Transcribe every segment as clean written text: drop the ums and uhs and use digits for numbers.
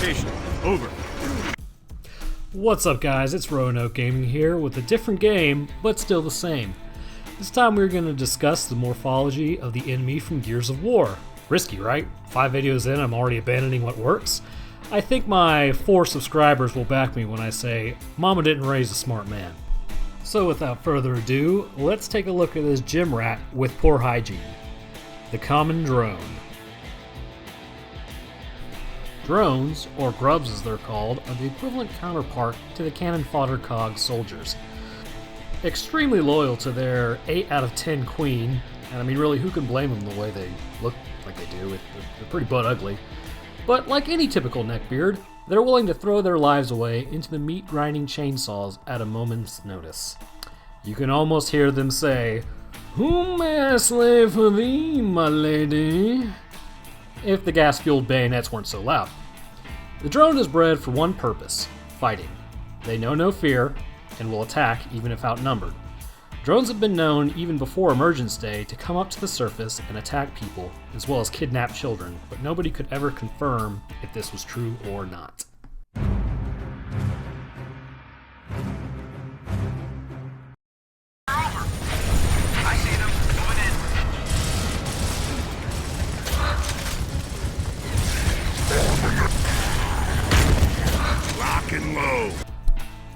location. Over. What's up guys, it's Roanoke Gaming here with a different game, but still the same. This time we're going to discuss the morphology of the enemy from Gears of War. Risky, right? 5 videos in, I'm already abandoning what works. I think my 4 subscribers will back me when I say, Mama didn't raise a smart man. So without further ado, let's take a look at this gym rat with poor hygiene. The common drone. Drones, or grubs as they're called, are the equivalent counterpart to the cannon fodder cog soldiers. Extremely loyal to their 8 out of 10 queen, and I mean really who can blame them the way they look like they do, they're pretty butt ugly. But like any typical neckbeard, they're willing to throw their lives away into the meat grinding chainsaws at a moment's notice. You can almost hear them say, "Whom may I slay for thee, my lady?" if the gas-fueled bayonets weren't so loud. The drone is bred for one purpose, fighting. They know no fear, and will attack even if outnumbered. Drones have been known, even before Emergence Day, to come up to the surface and attack people, as well as kidnap children, but nobody could ever confirm if this was true or not.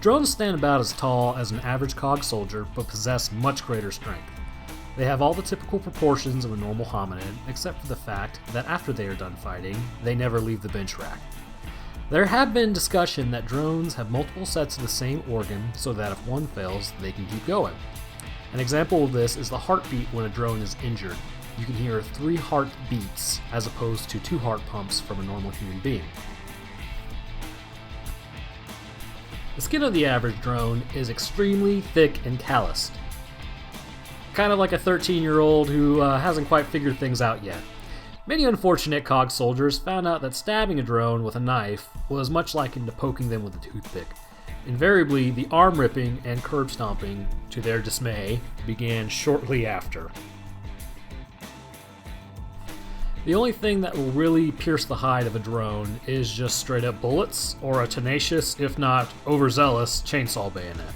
Drones stand about as tall as an average cog soldier, but possess much greater strength. They have all the typical proportions of a normal hominid, except for the fact that after they are done fighting, they never leave the bench rack. There have been discussion that drones have multiple sets of the same organ, so that if one fails, they can keep going. An example of this is the heartbeat when a drone is injured. You can hear 3 heart beats, as opposed to 2 heart pumps from a normal human being. The skin of the average drone is extremely thick and calloused. Kind of like a 13-year-old who hasn't quite figured things out yet. Many unfortunate cog soldiers found out that stabbing a drone with a knife was much likened to poking them with a toothpick. Invariably, the arm ripping and curb stomping, to their dismay, began shortly after. The only thing that will really pierce the hide of a drone is just straight up bullets, or a tenacious, if not overzealous, chainsaw bayonet.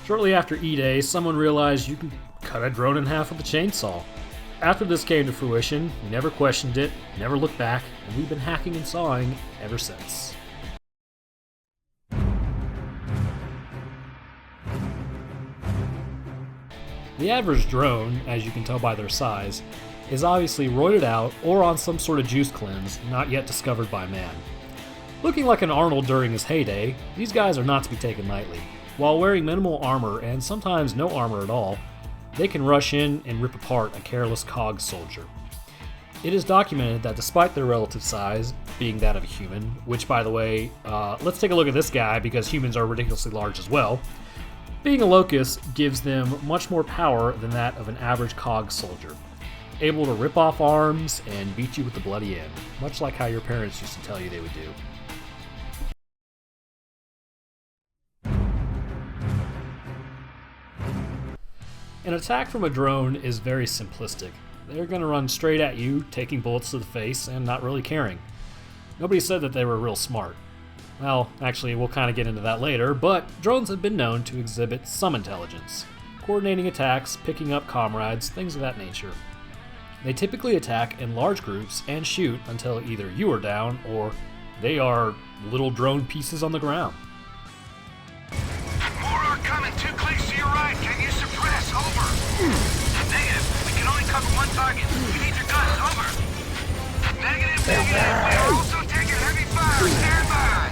Shortly after E-Day, someone realized you can cut a drone in half with a chainsaw. After this came to fruition, we never questioned it, never looked back, and we've been hacking and sawing ever since. The average drone, as you can tell by their size, is obviously roided out or on some sort of juice cleanse not yet discovered by man. Looking like an Arnold during his heyday, these guys are not to be taken lightly. While wearing minimal armor and sometimes no armor at all, they can rush in and rip apart a careless cog soldier. It is documented that despite their relative size, being that of a human, which by the way, let's take a look at this guy because humans are ridiculously large as well, being a Locust gives them much more power than that of an average cog soldier. Able to rip off arms and beat you with the bloody end, much like how your parents used to tell you they would do. An attack from a drone is very simplistic. They're going to run straight at you, taking bullets to the face and not really caring. Nobody said that they were real smart. Well, actually, we'll kind of get into that later, but drones have been known to exhibit some intelligence. Coordinating attacks, picking up comrades, things of that nature. They typically attack in large groups and shoot until either you are down or they are little drone pieces on the ground. More are coming, 2 clicks to your right. Can you suppress? Over. Negative. We can only cover one target. We need your guns. Over. Negative. We are also taking heavy fire. Stand by.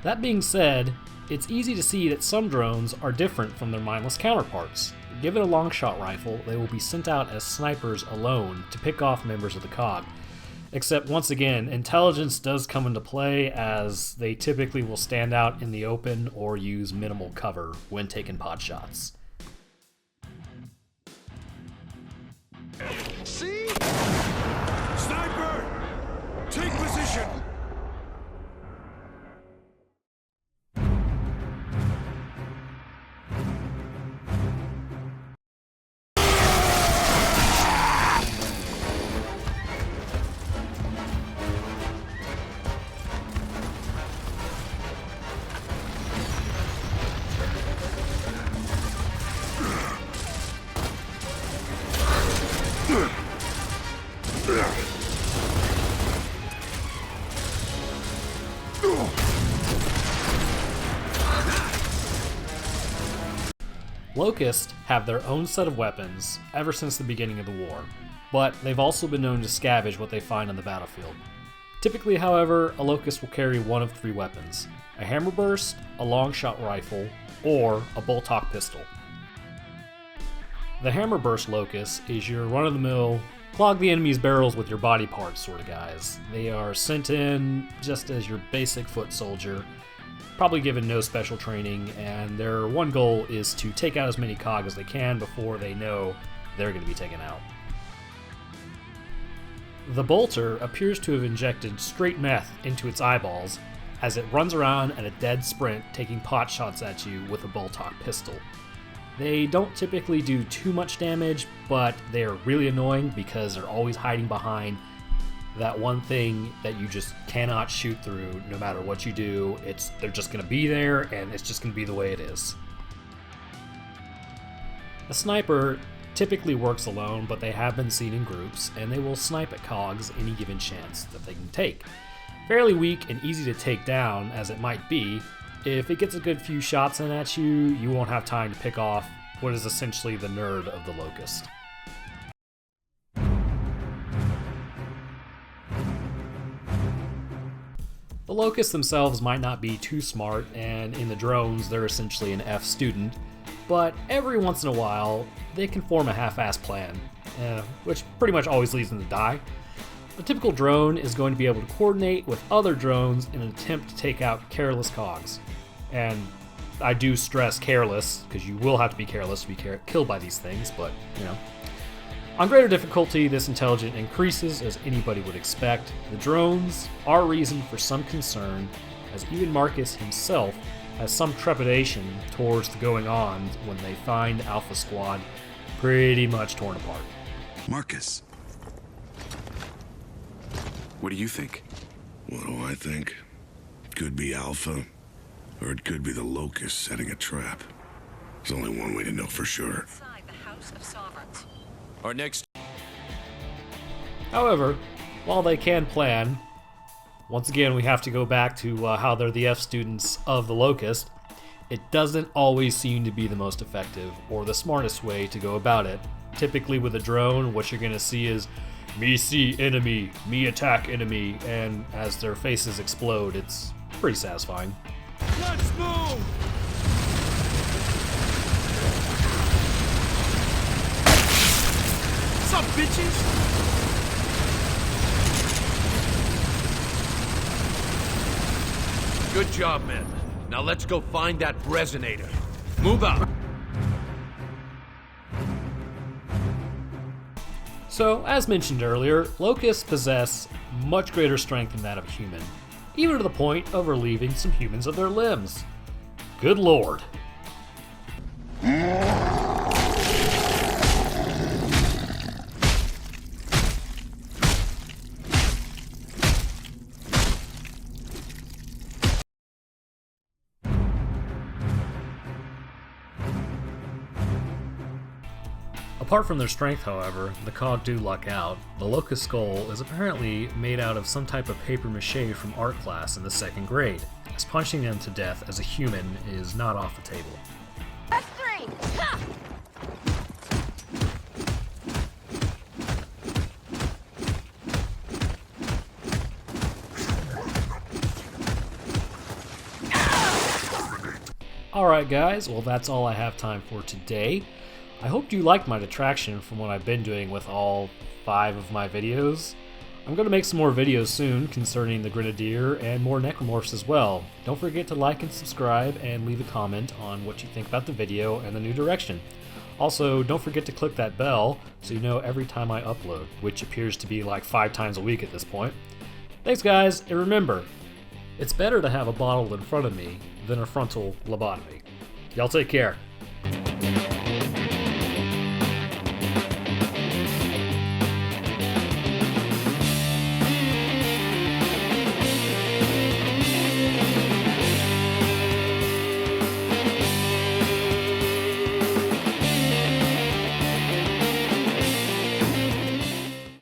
That being said, it's easy to see that some drones are different from their mindless counterparts. Given a long-shot rifle, they will be sent out as snipers alone to pick off members of the cog. Except once again, intelligence does come into play as they typically will stand out in the open or use minimal cover when taking pot shots. See? Sniper! Take position! Locusts have their own set of weapons ever since the beginning of the war, but they've also been known to scavenge what they find on the battlefield. Typically, however, a Locust will carry one of three weapons: a hammer burst, a long shot rifle, or a bolt-tock pistol. The hammer burst Locust is your run-of-the-mill, clog the enemy's barrels with your body parts sort of guys. They are sent in just as your basic foot soldier, probably given no special training, and their one goal is to take out as many cog as they can before they know they're going to be taken out. The bolter appears to have injected straight meth into its eyeballs as it runs around at a dead sprint, taking pot shots at you with a bolt-tock pistol. They don't typically do too much damage, but they are really annoying because they're always hiding behind that one thing that you just cannot shoot through no matter what you do. They're just going to be there, and it's just going to be the way it is. A sniper typically works alone, but they have been seen in groups, and they will snipe at cogs any given chance that they can take. Fairly weak and easy to take down as it might be, if it gets a good few shots in at you, you won't have time to pick off what is essentially the nerd of the Locust. The Locusts themselves might not be too smart, and in the drones they're essentially an F student, but every once in a while they can form a half-assed plan, which pretty much always leads them to die. A typical drone is going to be able to coordinate with other drones in an attempt to take out careless cogs. And I do stress careless, because you will have to be careless to be killed by these things, but, you know. On greater difficulty, this intelligence increases as anybody would expect. The drones are reason for some concern, as even Marcus himself has some trepidation towards the going on when they find Alpha Squad pretty much torn apart. Marcus. What do you think? What do I think? Could be Alpha, or it could be the Locust setting a trap. There's only one way to know for sure. Inside the House of Serans. Our next... However, while they can plan, once again we have to go back to how they're the F students of the Locust. It doesn't always seem to be the most effective or the smartest way to go about it. Typically with a drone, what you're going to see is me see enemy, me attack enemy, and as their faces explode, it's pretty satisfying. Let's move! What's up, bitches? Good job, man. Now let's go find that resonator. Move out. So, as mentioned earlier, Locusts possess much greater strength than that of a human, even to the point of relieving some humans of their limbs. Good lord. Apart from their strength, however, the cog do luck out. The Locust skull is apparently made out of some type of paper mache from art class in the 2nd grade, as punching them to death as a human is not off the table. Alright guys, well that's all I have time for today. I hope you liked my detraction from what I've been doing with all 5 of my videos. I'm going to make some more videos soon concerning the Grenadier and more necromorphs as well. Don't forget to like and subscribe and leave a comment on what you think about the video and the new direction. Also, don't forget to click that bell so you know every time I upload, which appears to be like 5 times a week at this point. Thanks guys, and remember, it's better to have a bottle in front of me than a frontal lobotomy. Y'all take care.